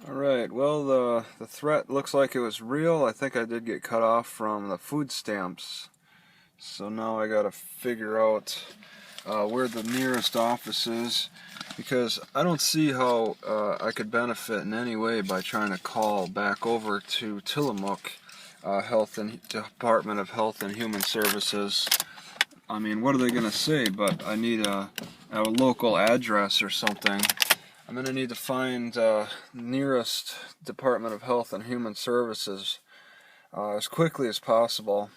Alright, well, the threat looks like it was real. I think I did get cut off from the food stamps. So now I gotta figure out where the nearest office is, because I don't see how I could benefit in any way by trying to call back over to Tillamook Department of Health and Human Services. I mean, what are they gonna say? But I need a local address or something. I'm going to need to find nearest Department of Health and Human Services as quickly as possible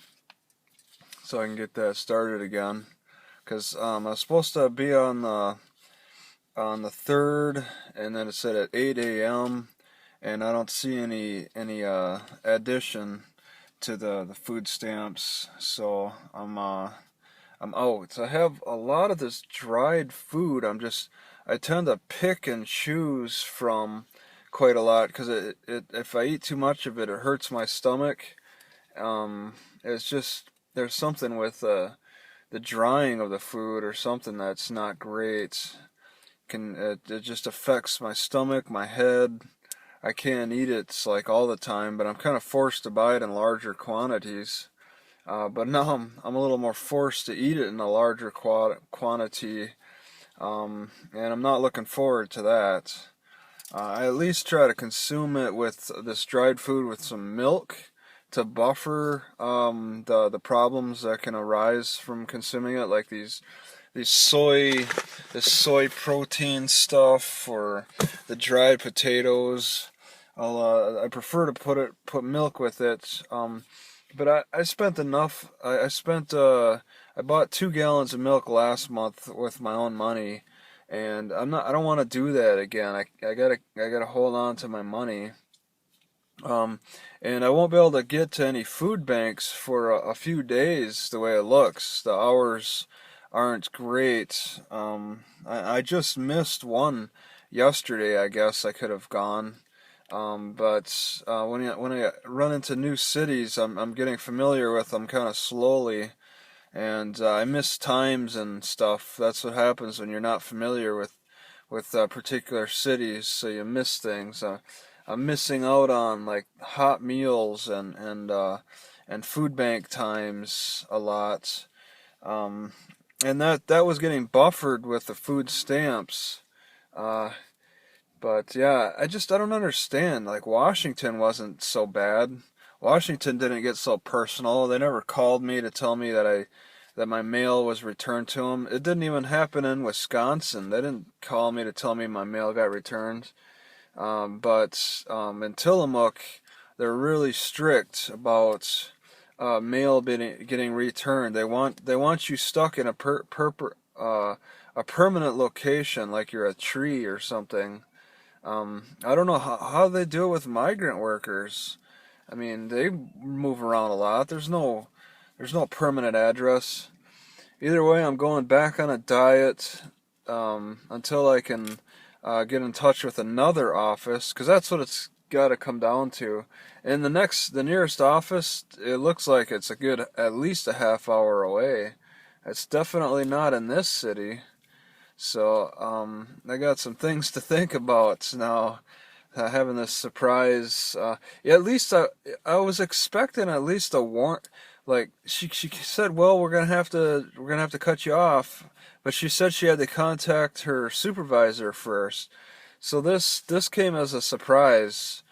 so I can get that started again. Because I was supposed to be on the 3rd, and then it said at 8 a.m. and I don't see any addition to the food stamps, so I'm out. I have a lot of this dried food. I tend to pick and choose from quite a lot because if I eat too much of it, it hurts my stomach. It's just there's something with the drying of the food or something that's not great. It just affects my stomach, my head. I can't eat it like all the time, but I'm kind of forced to buy it in larger quantities. But now I'm a little more forced to eat it in a larger quantity, and I'm not looking forward to that. I at least try to consume it with this dried food with some milk to buffer the problems that can arise from consuming it, like these this soy protein stuff or the dried potatoes. I prefer to put milk with it. But I spent enough. I bought 2 gallons of milk last month with my own money, and I don't want to do that again. I gotta hold on to my money. Um, and I won't be able to get to any food banks for a few days the way it looks. The hours aren't great. I just missed one yesterday. I guess I could have gone. But when I run into new cities, I'm getting familiar with them kind of slowly, and I miss times and stuff. That's what happens when you're not familiar with particular cities, so you miss things. I'm missing out on like hot meals and food bank times a lot. Um, and that was getting buffered with the food stamps. Uh, but yeah, I don't understand. Like Washington wasn't so bad. Washington didn't get so personal. They never called me to tell me that my mail was returned to them. It didn't even happen in Wisconsin. They didn't call me to tell me my mail got returned. But in Tillamook, they're really strict about mail getting returned. They want you stuck in a permanent location, like you're a tree or something. I don't know how they do it with migrant workers. I mean, they move around a lot. There's no permanent address. Either way, I'm going back on a diet until I can get in touch with another office, because that's what it's got to come down to. And the nearest office, it looks like it's a good at least a half hour away. It's definitely not in this city. So I got some things to think about now. Having this surprise, yeah, at least I was expecting at least a warrant. Like she said, well, we're gonna have to cut you off, but she said she had to contact her supervisor first. So this came as a surprise.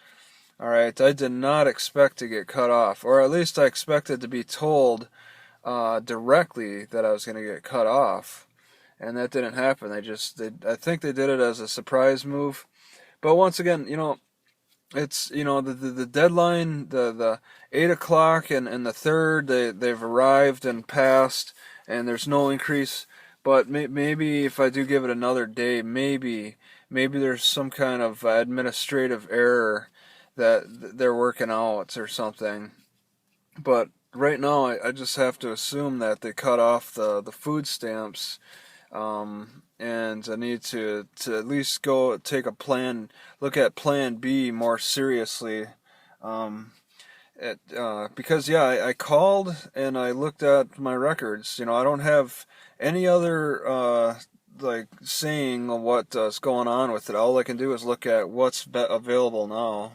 All right, I did not expect to get cut off, or at least I expected to be told directly that I was gonna get cut off, and that didn't happen. I think they did it as a surprise move. But once again, it's the deadline, the 8 o'clock and the 3rd, they've arrived and passed, and there's no increase. But maybe if I do give it another day, maybe there's some kind of administrative error that they're working out or something. But right now, I just have to assume that they cut off the food stamps, and I need to at least go look at Plan B more seriously. Um, because yeah, I called and I looked at my records. I don't have any other like seeing what's going on with it. All I can do is look at what's available now.